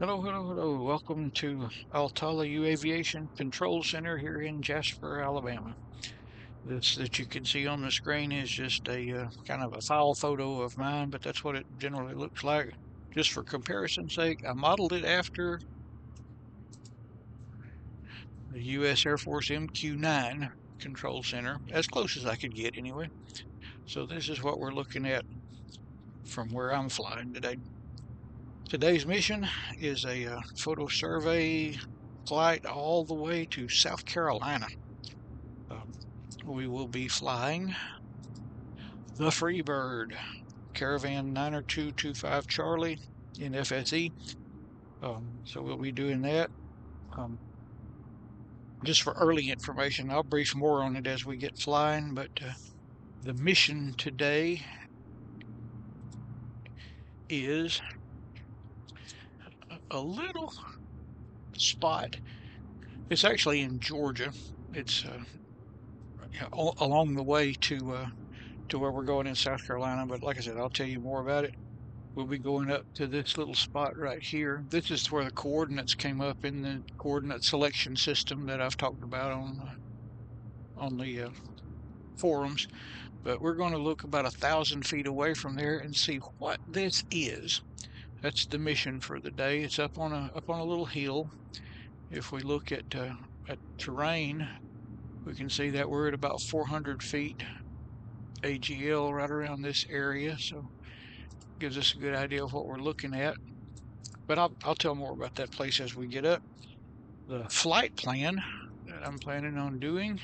Hello, hello, hello. Welcome to Altala Aviation Control Center here in Jasper, Alabama. This that you can see on the screen is just a kind of a file photo of mine, but that's what it generally looks like. Just for comparison's sake, I modeled it after the U.S. Air Force MQ-9 Control Center, as close as I could get anyway. So this is what we're looking at from where I'm flying today. Today's mission is a photo survey flight all the way to South Carolina. We will be flying the Freebird Caravan 90225 Charlie in FSE. So we'll be doing that. Just for early information, I'll brief more on it as we get flying, but the mission today is a little spot. It's actually in Georgia. It's along the way to where we're going in South Carolina, but like I said, I'll tell you more about it. We'll be going up to this little spot right here. This is where the coordinates came up in the coordinate selection system that I've talked about on the forums. But we're going to look about 1,000 feet away from there and see what this is. That's the mission for the day. It's up on a little hill. If we look at terrain, we can see that we're at about 400 feet AGL right around this area. So gives us a good idea of what we're looking at. But I'll tell more about that place as we get up. The flight plan that I'm planning on doing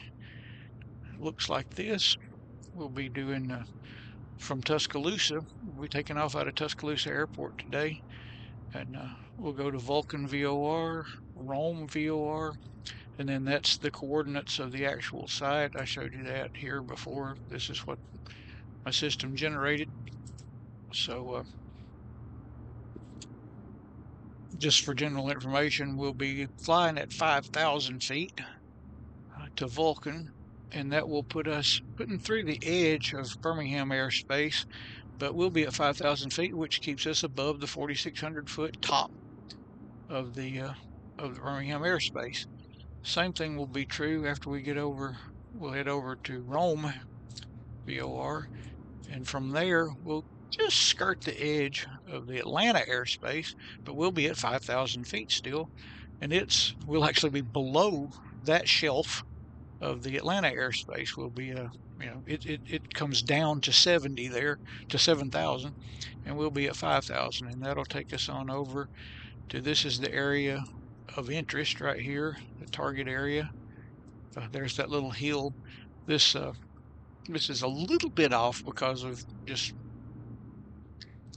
looks like this. We'll be doing from Tuscaloosa. We'll be taking off out of Tuscaloosa Airport today, and we'll go to Vulcan VOR, Rome VOR, and then that's the coordinates of the actual site. I showed you that here before. This is what my system generated. So just for general information, we'll be flying at 5,000 feet to Vulcan, and that will put us putting through the edge of Birmingham airspace, but we'll be at 5,000 feet, which keeps us above the 4,600 foot top of the Birmingham airspace. Same thing will be true after we get over. We'll head over to Rome VOR, and from there we'll just skirt the edge of the Atlanta airspace, but we'll be at 5,000 feet still, and we'll actually be below that shelf of the Atlanta airspace. Will be it comes down to 70 there to 7,000, and we'll be at 5,000, and that'll take us on over to this is the area of interest right here, the target area. There's that little hill. This is a little bit off because of just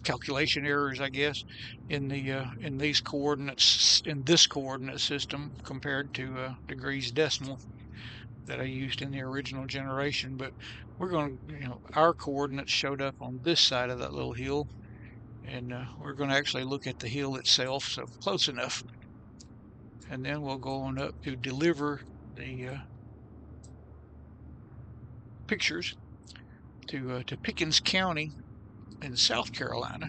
calculation errors, I guess, in these coordinates in this coordinate system compared to degrees decimal that I used in the original generation. But we're going to, our coordinates showed up on this side of that little hill, and we're going to actually look at the hill itself, so close enough. And then we'll go on up to deliver the pictures to Pickens County in South Carolina,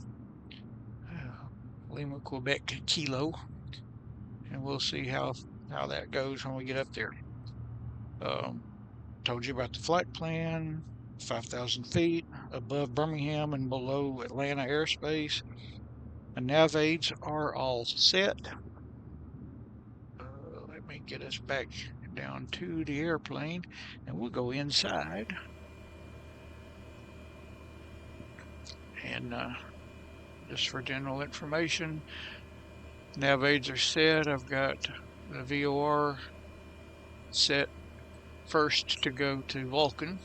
Lima, Quebec, Kilo, and we'll see how that goes when we get up there. Told you about the flight plan, 5,000 feet above Birmingham and below Atlanta airspace. The nav aids are all set. Let me get us back down to the airplane, and we'll go inside. And just for general information, nav aids are set. I've got the VOR set first to go to Vulcan,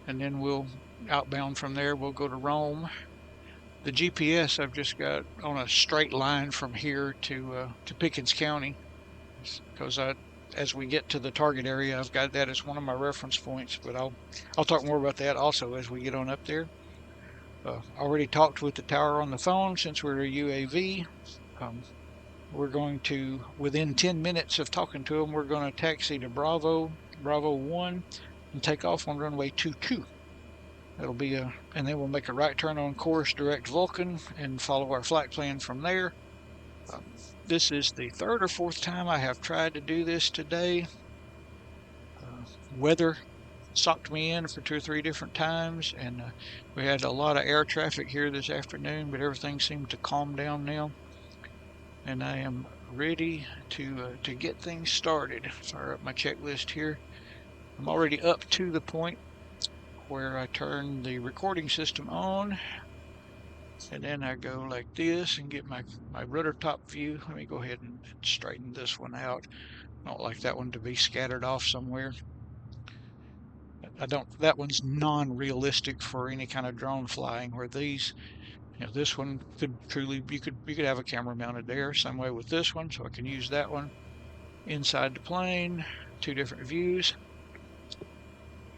and then we'll outbound from there. We'll go to Rome. The GPS I've just got on a straight line from here to Pickens County, because as we get to the target area, I've got that as one of my reference points. But I'll talk more about that also as we get on up there. Already talked with the tower on the phone since we're a UAV. We're going to, within 10 minutes of talking to them, we're going to taxi to Bravo 1, and take off on runway 22. That'll be and then we'll make a right turn on course, direct Vulcan, and follow our flight plan from there. This is the third or fourth time I have tried to do this today. Weather socked me in for 2 or 3 different times, and we had a lot of air traffic here this afternoon, but everything seemed to calm down now, and I am ready to get things started. Fire up my checklist here. I'm already up to the point where I turn the recording system on, and then I go like this and get my rudder top view. Let me go ahead and straighten this one out. I don't like that one to be scattered off somewhere. That one's non-realistic for any kind of drone flying, where these, this one could truly, you could have a camera mounted there. Same way with this one, so I can use that one inside the plane, 2 different views.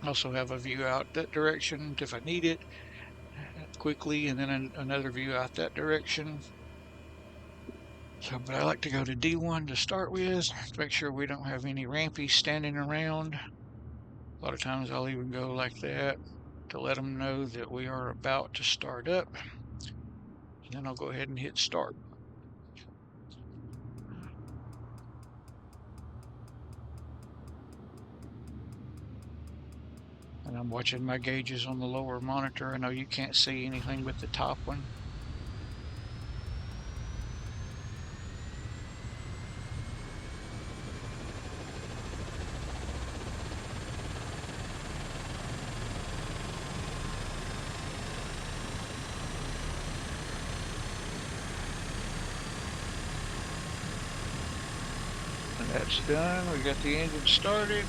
Also have a view out that direction if I need it quickly, and then another view out that direction. So, but I like to go to D1 to start with, to make sure we don't have any rampies standing around. A lot of times I'll even go like that to let them know that we are about to start up. And then I'll go ahead and hit start. And I'm watching my gauges on the lower monitor. I know you can't see anything but the top one. And that's done. We got the engine started.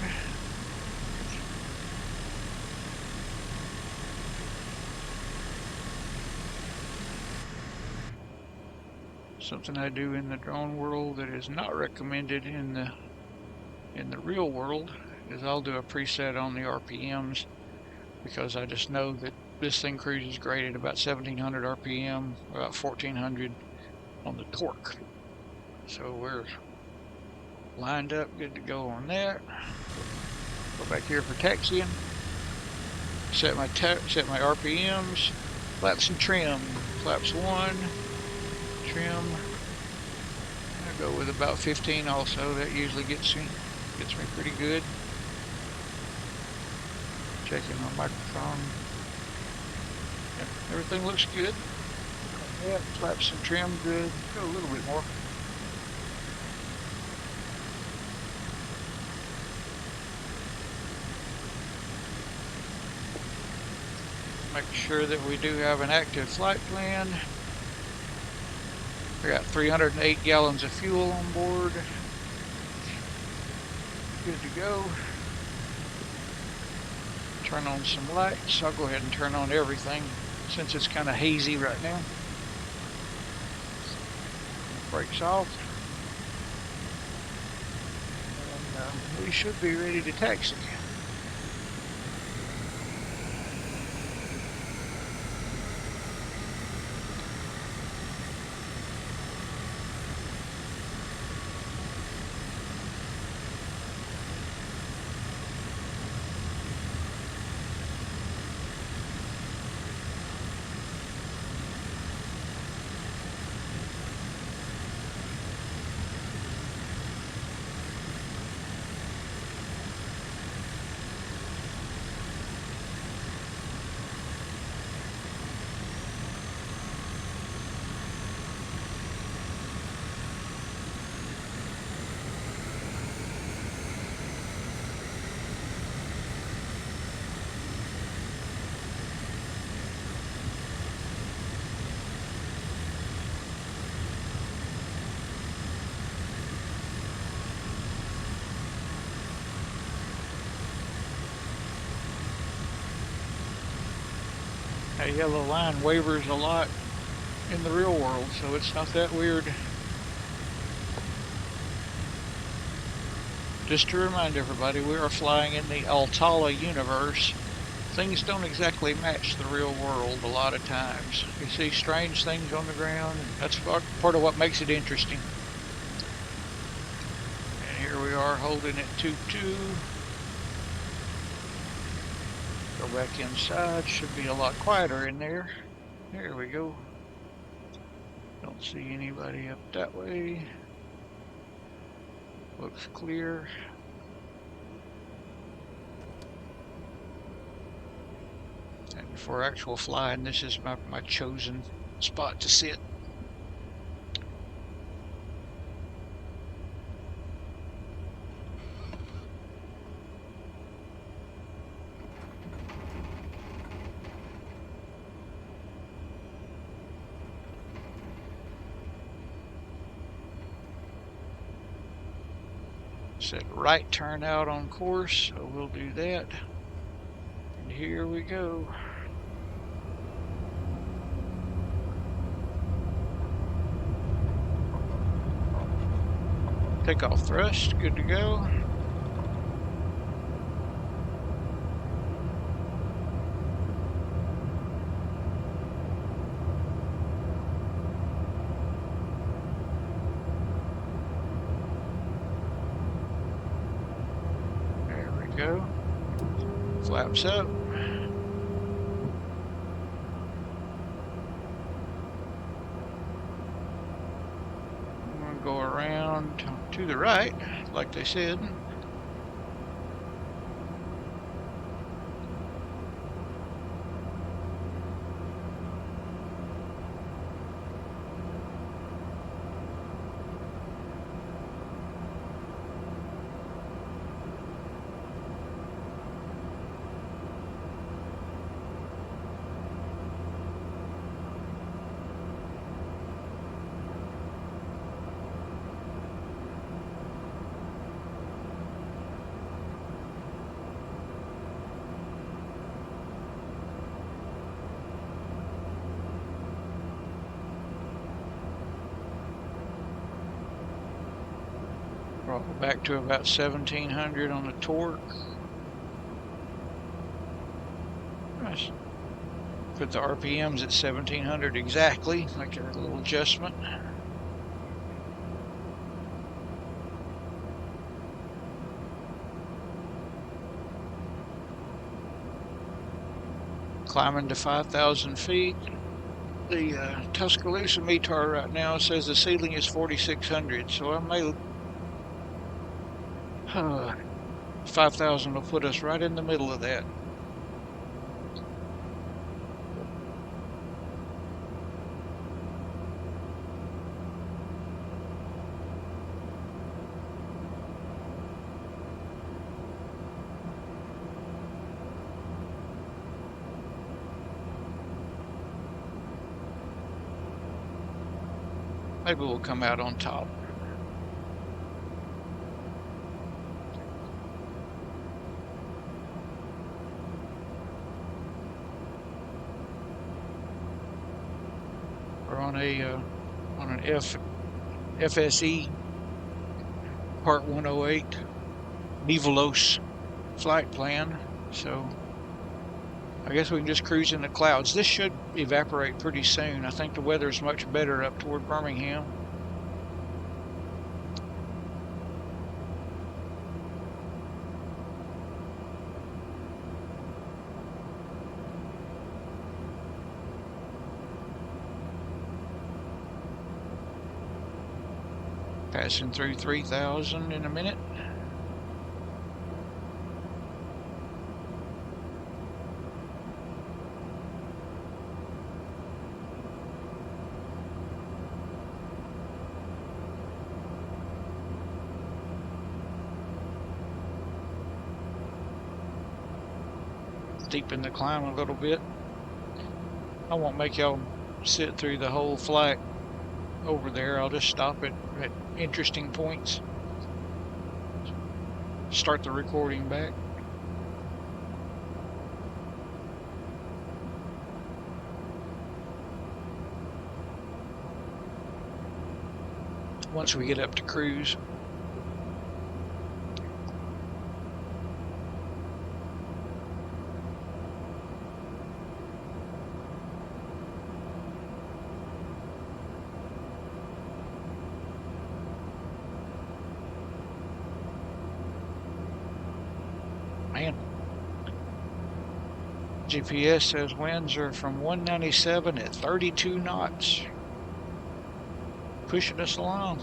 Something I do in the drone world that is not recommended in the real world is I'll do a preset on the RPMs, because I just know that this thing cruises great at about 1700 RPM, about 1400 on the torque. So we're lined up, good to go on that. Go back here for taxiing. Set my RPMs. Flaps and trim. Flaps 1. Trim. I go with about 15 also. That usually gets me pretty good. Checking my microphone. Yep, everything looks good. Yeah, flaps and trim good. Go a little bit more. Make sure that we do have an active flight plan. We got 308 gallons of fuel on board. Good to go. Turn on some lights. I'll go ahead and turn on everything since it's kind of hazy right now. Brakes off. And we should be ready to taxi. That yellow line wavers a lot in the real world, so it's not that weird. Just to remind everybody, we are flying in the Altala universe. Things don't exactly match the real world a lot of times. You see strange things on the ground, and that's part of what makes it interesting. And here we are holding at 2-2. Go back inside, should be a lot quieter in there. There we go. Don't see anybody up that way. Looks clear. And for actual flying, this is my chosen spot to sit. Said right turn out on course, so we'll do that. And here we go. Takeoff thrust, good to go. There we go. Flaps up. I'm going to go around to the right, like they said. Back to about 1700 on the torque. Put the RPMs at 1700 exactly, like a little adjustment. Climbing to 5,000 feet. The Tuscaloosa METAR right now says the ceiling is 4,600, so I may 5,000 will put us right in the middle of that. Maybe we'll come out on top. We're on an FSE Part 108 Nivelos flight plan, so I guess we can just cruise in the clouds. This should evaporate pretty soon. I think the weather is much better up toward Birmingham. Passing through 3,000 in a minute. Deepen the climb a little bit. I won't make y'all sit through the whole flight over there. I'll just stop at interesting points. Start the recording back. Once we get up to cruise. Man, GPS says winds are from 197 at 32 knots. pushing us along.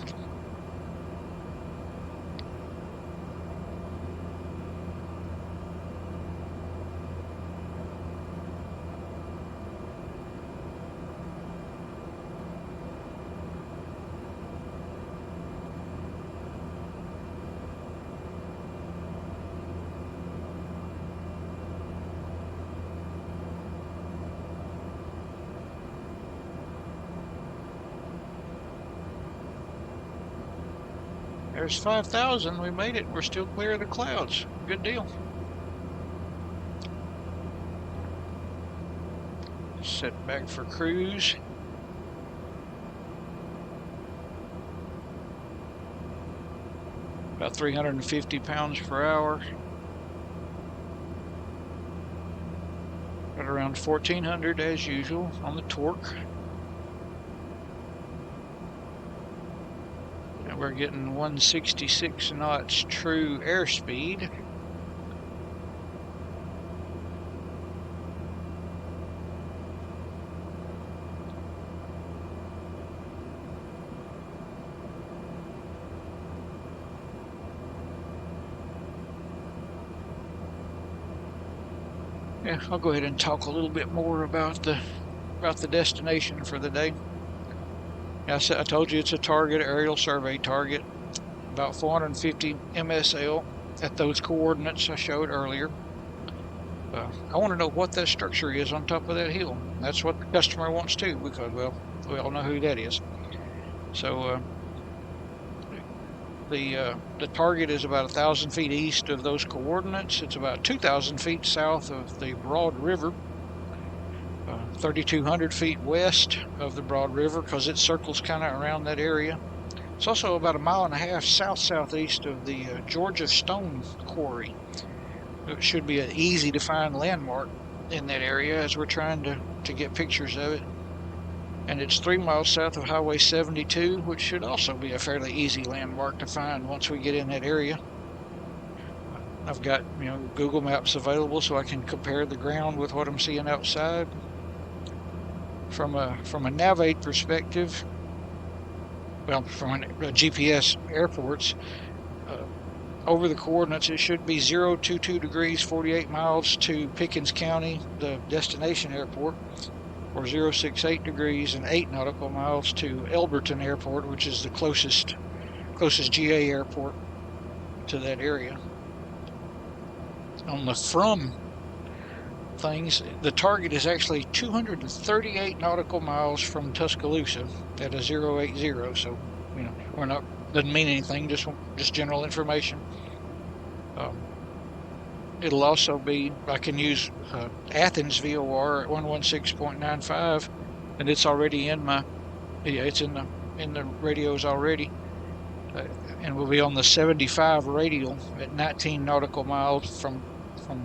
There's 5,000. We made it. We're still clear of the clouds. Good deal. Set back for cruise. About 350 pounds per hour. Got around 1400 as usual on the torque. And we're getting 166 knots true airspeed. Yeah, I'll go ahead and talk a little bit more about the destination for the day. I told you it's a target, aerial survey target, about 450 MSL at those coordinates I showed earlier. I want to know what that structure is on top of that hill. That's what the customer wants too, because, well, we all know who that is. So the target is about 1,000 feet east of those coordinates. It's about 2,000 feet south of the Broad River, 3,200 feet west of the Broad River, because it circles kind of around that area. It's also about 1.5 miles south-southeast of the Georgia Stone Quarry. It should be an easy to find landmark in that area as we're trying to get pictures of it. And it's 3 miles south of Highway 72, which should also be a fairly easy landmark to find once we get in that area. I've got, Google Maps available so I can compare the ground with what I'm seeing outside. From a nav-aid perspective, well, from a GPS airports, over the coordinates, it should be 022 degrees, 48 miles to Pickens County, the destination airport, or 068 degrees and 8 nautical miles to Elberton Airport, which is the closest GA airport to that area. On the from things, the target is actually 238 nautical miles from Tuscaloosa at a 080. So, we're not, doesn't mean anything, just general information. It'll also be, I can use Athens VOR at 116.95, and it's already in my, it's in the radios already. And we'll be on the 75 radial at 19 nautical miles from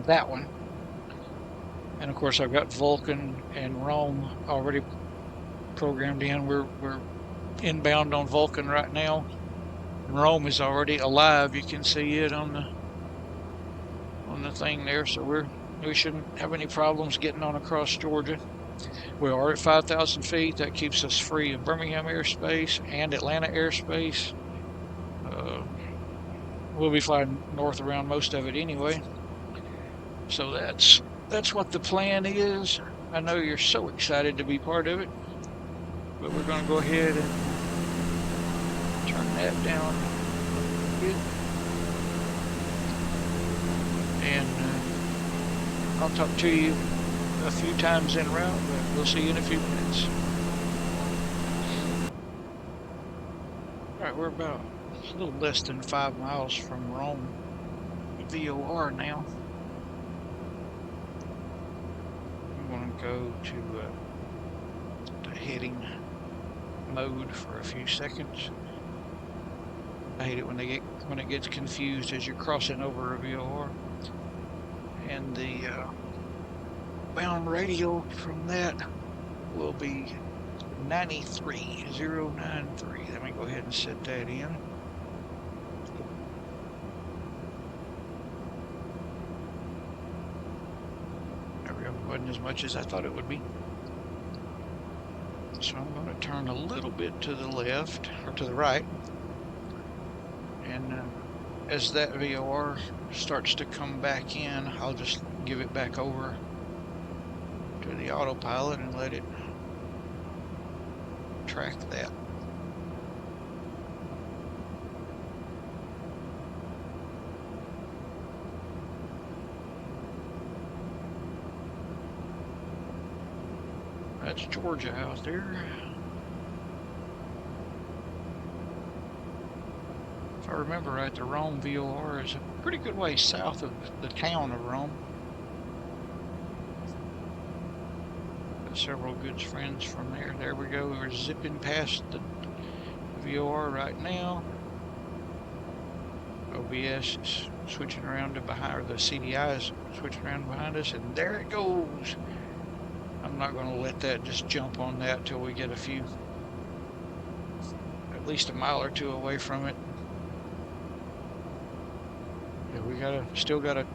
that one. And of course, I've got Vulcan and Rome already programmed in. We're inbound on Vulcan right now. And Rome is already alive. You can see it on the thing there. So we shouldn't have any problems getting on across Georgia. We are at 5,000 feet. That keeps us free of Birmingham airspace and Atlanta airspace. We'll be flying north around most of it anyway. So that's what the plan is. I know you're so excited to be part of it, but we're going to go ahead and turn that down a bit. And I'll talk to you a few times en route, but we'll see you in a few minutes. All right, we're about a little less than 5 miles from Rome VOR now. I'm going to go to heading mode for a few seconds. I hate it when it gets confused as you're crossing over a VOR. And the bound radial from that will be 93093. Let me go ahead and set that in. There we go. Wasn't as much as I thought it would be. So I'm going to turn a little bit to the left, or to the right, and as that VOR starts to come back in, I'll just give it back over to the autopilot and let it track that. That's Georgia out there. If I remember right, the Rome VOR is a pretty good way south of the town of Rome. Got several good friends from there. There we go. We're zipping past the VOR right now. OBS is switching around to behind, or the CDI is switching around behind us, and there it goes. I'm not going to let that just jump on that till we get a few, at least a mile or two away from it. Yeah, we still got a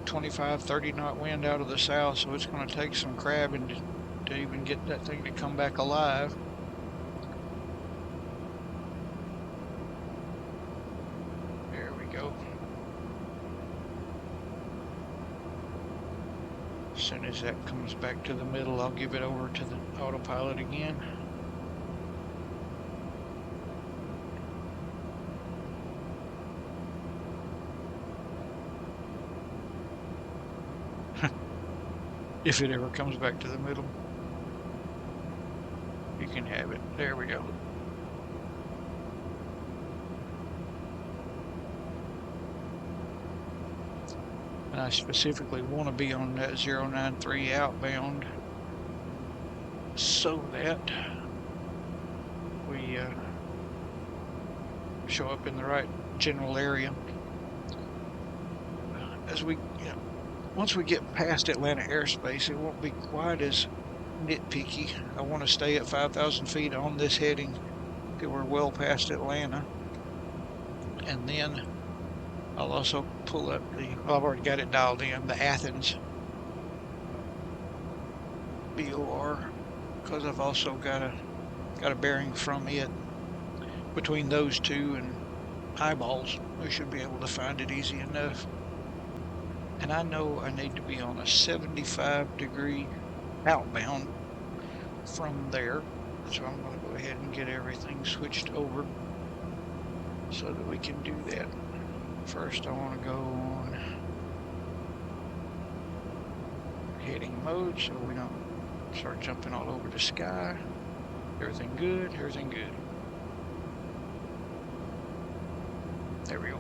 25-30 knot wind out of the south, so it's going to take some crabbing to even get that thing to come back alive. There we go. As soon as that comes back to the middle, I'll give it over to the autopilot again. If it ever comes back to the middle, you can have it. There we go. And I specifically want to be on that 093 outbound so that we show up in the right general area. As we, once we get past Atlanta airspace, it won't be quite as nitpicky. I want to stay at 5,000 feet on this heading till we're well past Atlanta, and then I'll also pull up well, I've already got it dialed in, the Athens VOR, because I've also got a bearing from it between those two and eyeballs. We should be able to find it easy enough. And I know I need to be on a 75-degree outbound from there, so I'm going to go ahead and get everything switched over so that we can do that. First, I want to go on heading mode so we don't start jumping all over the sky. Everything good, everything good. There we go.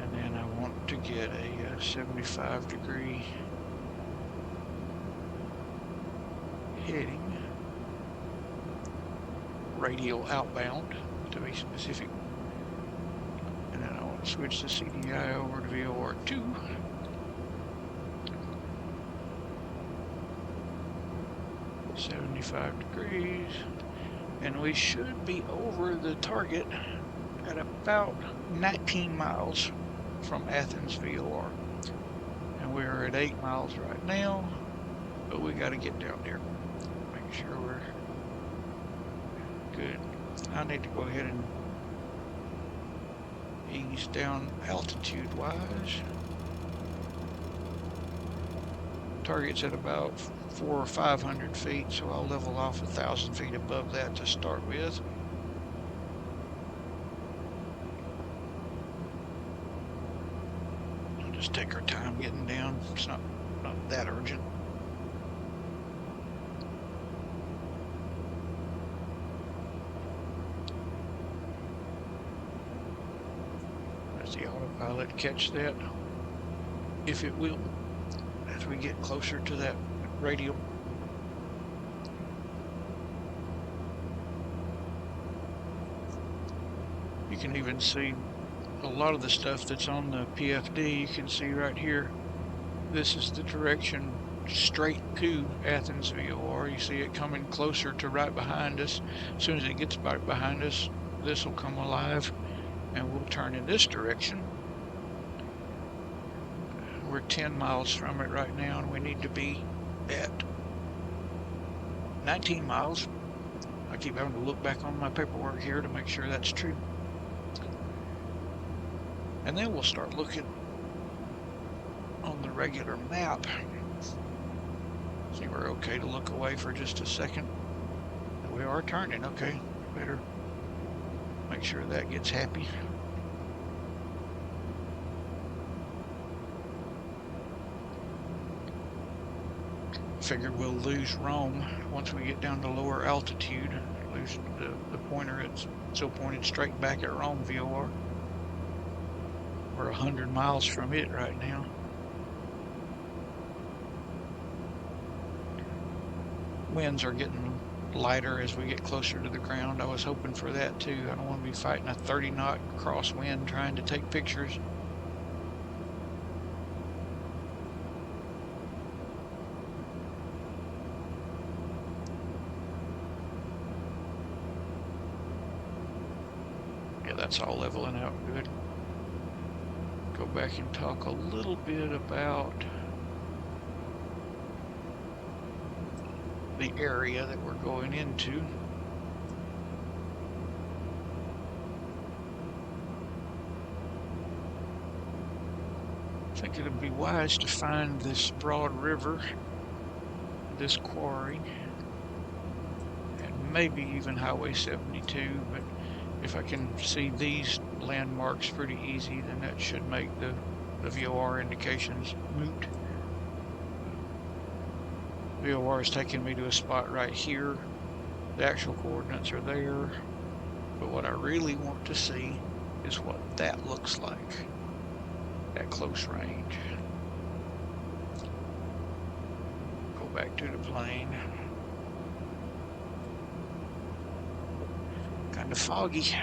And then I want to get a 75-degree heading, radial outbound to be specific. And then I want to switch the CDI over to VOR 2. .75 and we should be over the target at about 19 miles from Athens VOR, and we're at 8 miles right now, but we got to get down there, make sure we're good. I need to go ahead and ease down altitude wise. Target's at about 400 or 500 feet, so I'll level off 1,000 feet above that to start with. We'll just take our time getting down. It's not that urgent. Let the autopilot catch that, if it will, as we get closer to that radial. You can even see a lot of the stuff that's on the PFD. You can see right here, this is the direction straight to Athens VOR. You see it coming closer to right behind us. As soon as it gets back behind us, this will come alive and we'll turn in this direction. We're 10 miles from it right now, and we need to be at 19 miles. I keep having to look back on my paperwork here to make sure that's true. And then we'll start looking on the regular map. See, we're okay to look away for just a second. We are turning, okay. Better make sure that gets happy. Figured we'll lose Rome once we get down to lower altitude. Lose the pointer. It's still pointed straight back at Rome VOR. We're 100 miles from it right now. Winds are getting lighter as we get closer to the ground. I was hoping for that too. I don't want to be fighting a 30-knot crosswind trying to take pictures. Yeah, that's all leveling out good. Go back and talk a little bit about the area that we're going into. I think it would be wise to find this broad river, this quarry, and maybe even Highway 72, but if I can see these landmarks pretty easy, then that should make the VOR indications moot. VOR is taking me to a spot right here. The actual coordinates are there, but what I really want to see is what that looks like at close range. Go back to the plane. Kind of foggy.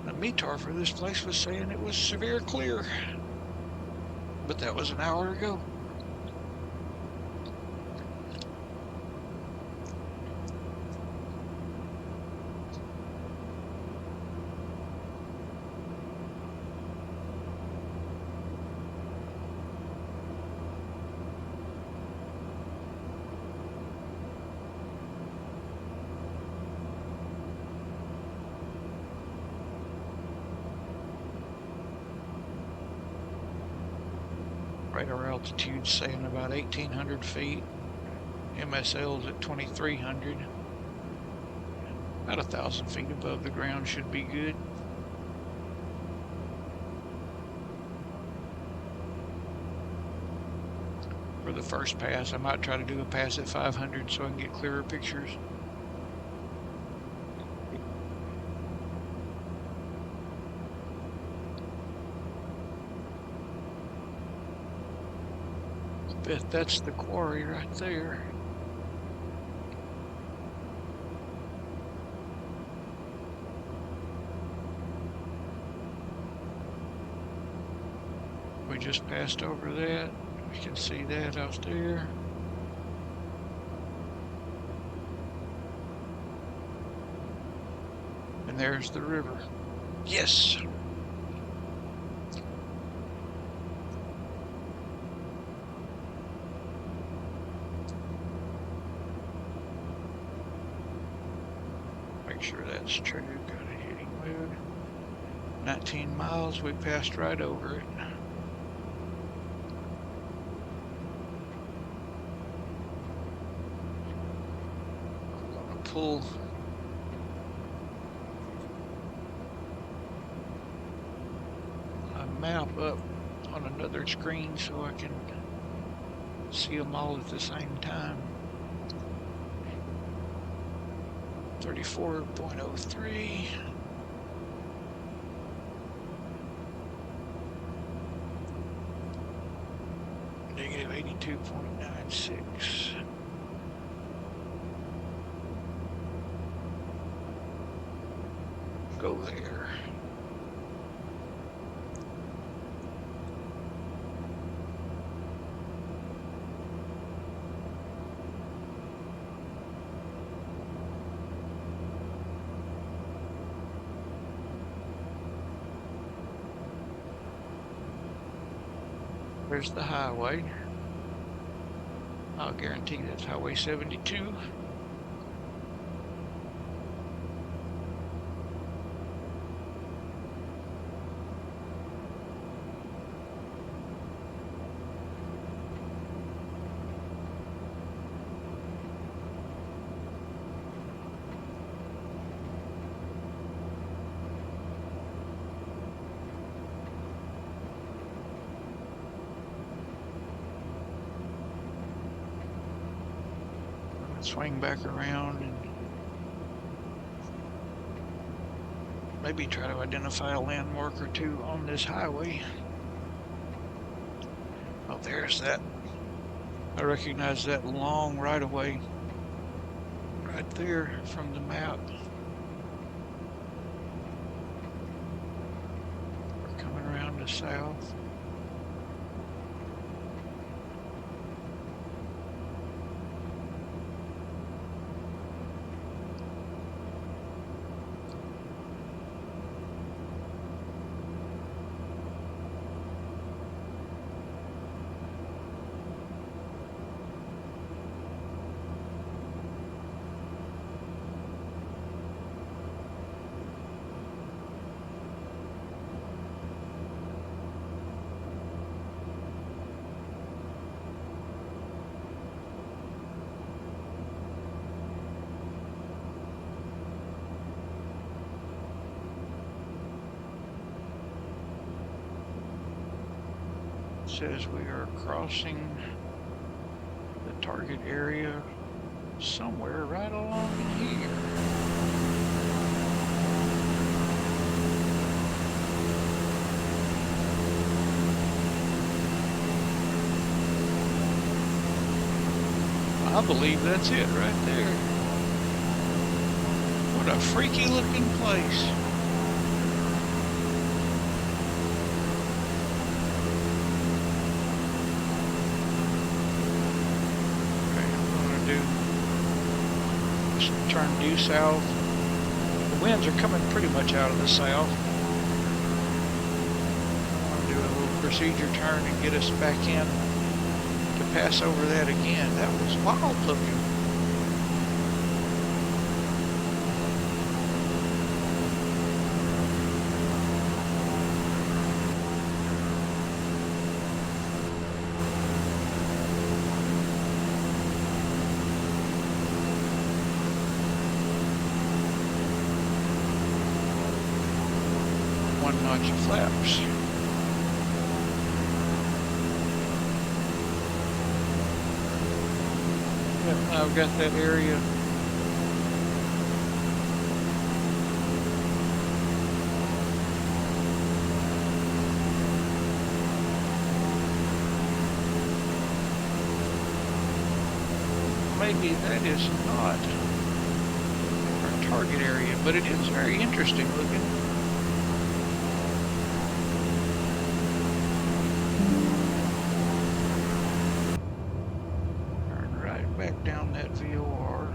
The METAR for this place was saying it was severe clear, but that was an hour ago. Radar altitude saying about 1,800 feet. MSL's at 2,300. About 1,000 feet above the ground should be good. For the first pass, I might try to do a pass at 500 so I can get clearer pictures. Bet that's the quarry right there. We just passed over that. We can see that out there. And there's the river. Yes! Make sure that's true. Got a heading mode. 19 miles, we passed right over it. I'm gonna pull my map up on another screen so I can see them all at the same time. 34.03. Negative 82.96. Go there. There's the highway. I'll guarantee that's Highway 72. Swing back around and maybe try to identify a landmark or two on this highway. Oh, there's that. I recognize that long right-of-way right there from the map. We're coming around to south. Says we are crossing the target area somewhere right along here. I believe that's it right there. What a freaky looking place. Turn due south. The winds are coming pretty much out of the south. I'm going to do a little procedure turn and get us back in to pass over that again. That was wild looking. One notch of flaps. Yep, I've got that area. Maybe that is not our target area, but it is very interesting looking. Back down that VOR.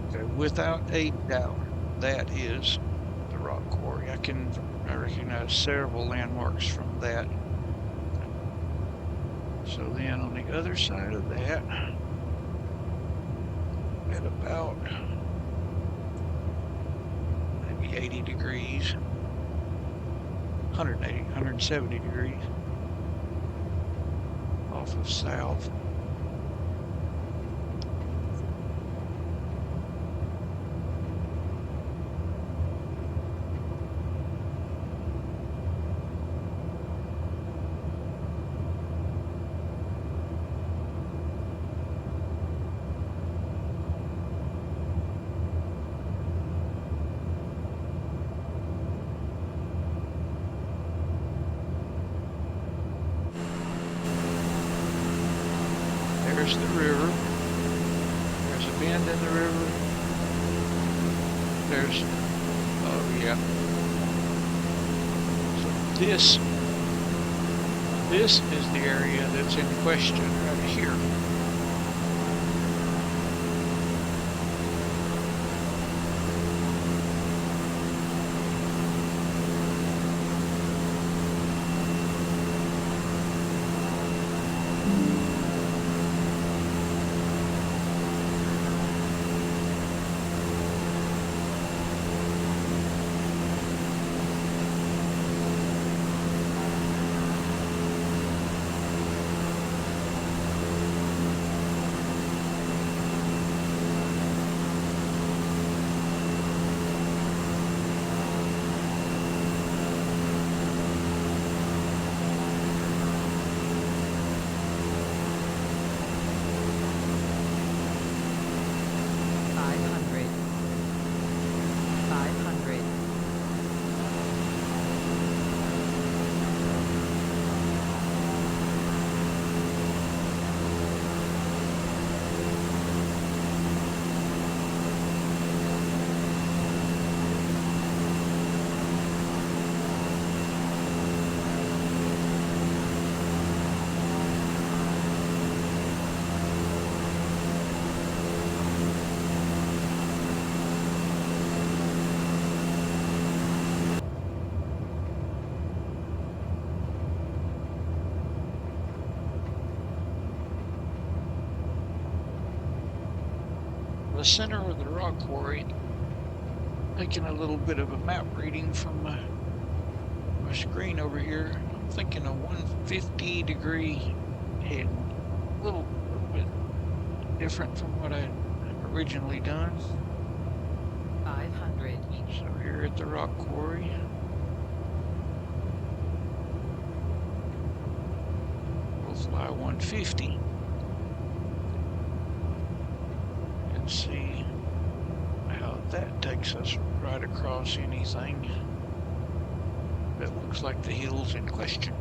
Okay, without a doubt, that is the rock quarry. I recognize several landmarks from that. So then on the other side of that, at about maybe 80 degrees, 180, 170 degrees off of south. There's the river. There's a bend in the river. There's, oh yeah. So this is the area that's in question right here. the center of the rock quarry. Taking a little bit of a map reading from my screen over here. I'm thinking a 150-degree heading. A little bit different from what I had originally done. 500. So here at the rock quarry. We'll fly 150 and see how that takes us right across anything that looks like the hills in question.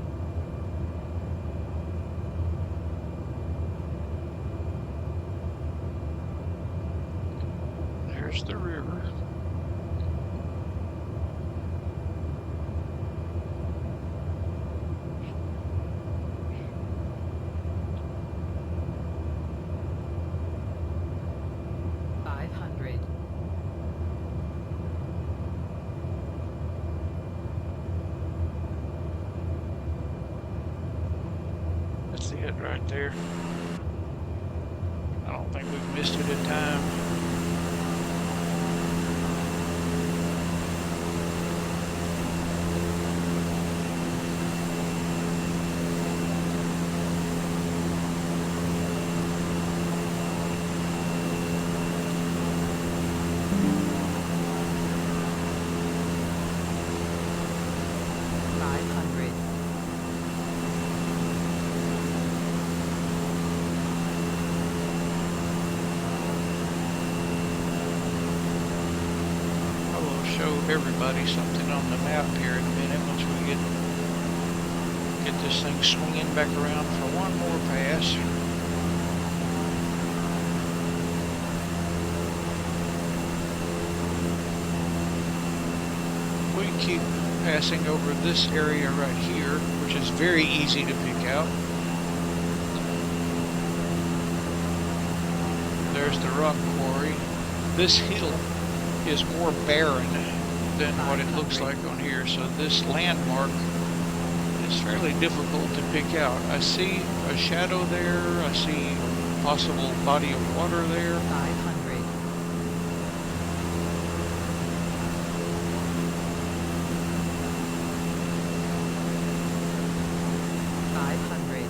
There's the river. That's it right there. I don't think we've missed it in time. Show everybody something on the map here in a minute once we get this thing swinging back around for one more pass. We keep passing over this area right here, which is very easy to pick out. There's the rock quarry. This hill is more barren than what it looks like on here, so this landmark is fairly difficult to pick out. I see a shadow there, I see a possible body of water there. 500. 500.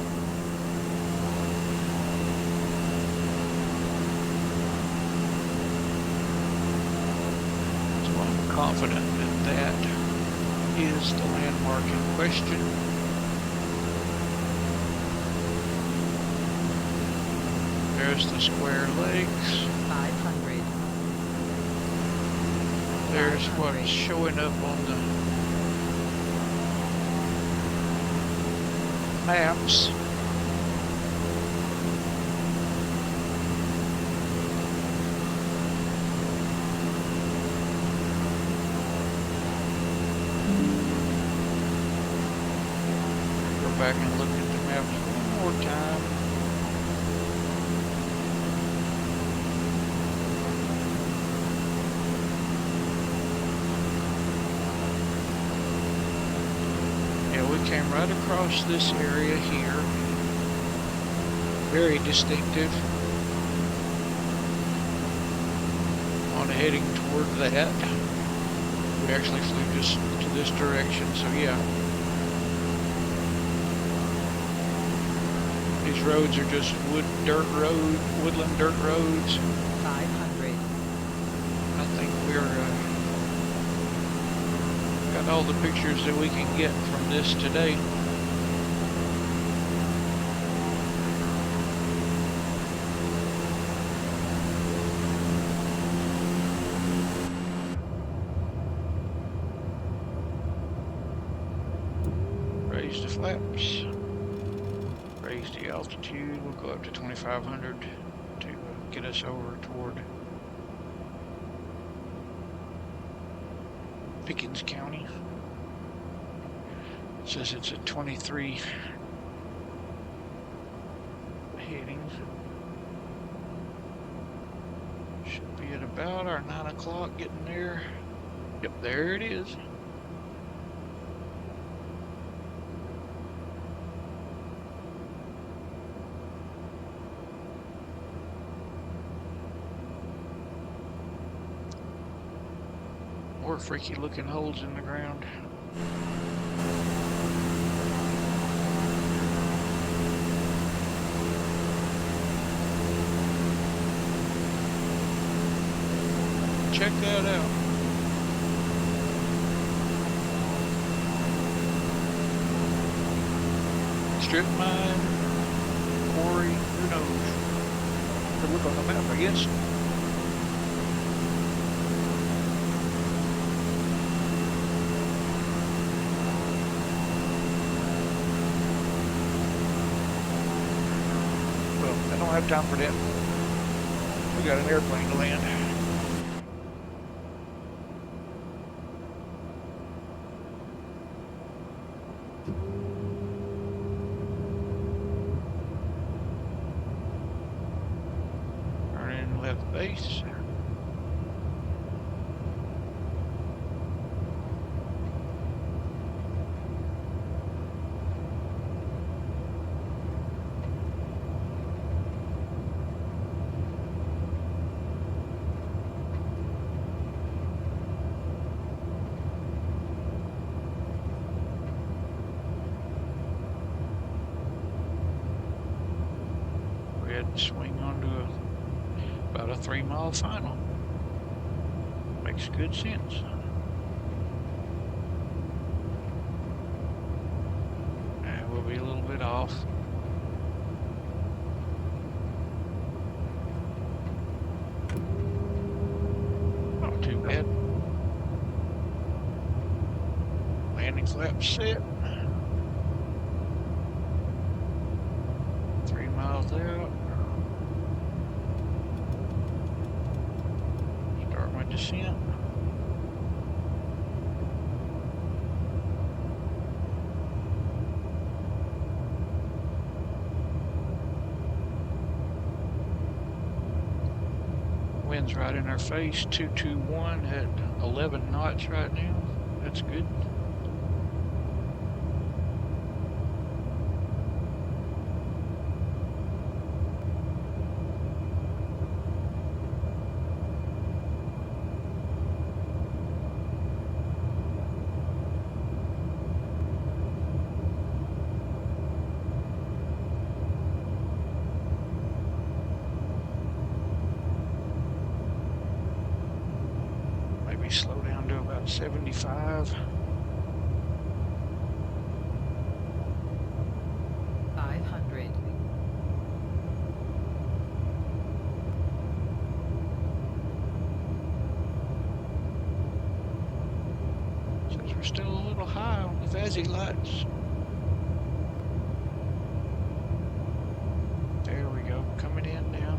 Confident that that is the landmark in question. There's the Square Lakes. 500. There's what's showing up on the maps. Back and look at the maps one more time. Yeah, we came right across this area here. Very distinctive. On heading toward that. We actually flew just to this direction, so yeah. These roads are just woodland dirt roads. 500. I think we're got all the pictures that we can get from this today. Raise the flaps. Raise the altitude. We'll go up to 2,500 to get us over toward Pickens County. It says it's a 23 heading. Should be at about our 9 o'clock getting there. Yep, there it is. More freaky looking holes in the ground. Check that out. Strip mine, quarry, who knows? To look on the map, I guess. Well, I don't have time for that. We got an airplane to land. Turning left base. We had to swing onto about a 3-mile final. Makes good sense. And we'll be a little bit off. Not too bad. Landing flap set. 3 miles out. Start my descent. Wind's right in our face. 221 at 11 knots right now. That's good. Slow down to about 75. 500. Says we're still a little high on the fuzzy lights. There we go, coming in now.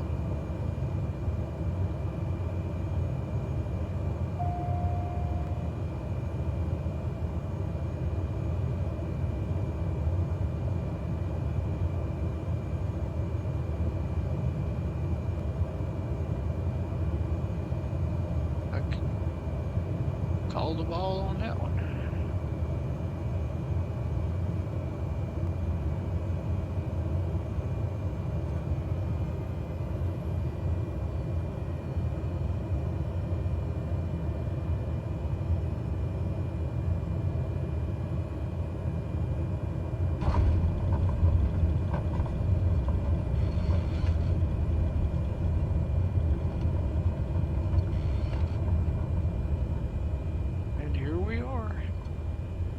Call the ball on that one.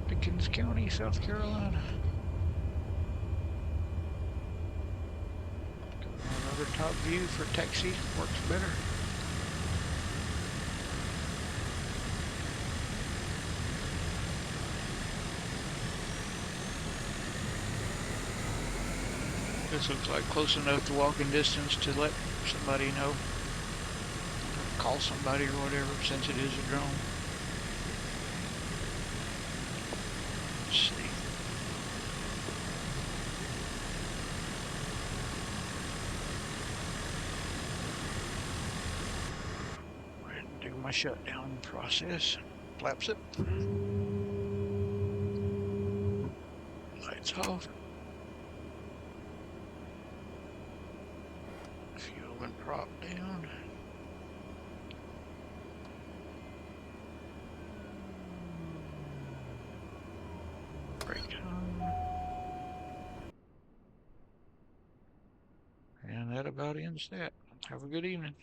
Pickens County, South Carolina. Got another top view for taxi, works better. This looks like close enough to walking distance to let somebody know. Or call somebody or whatever, since it is a drone. Let's see. Go ahead and do my shutdown process. Flaps it. Lights off. Fuel and prop down. brake. And that about ends that. Have a good evening.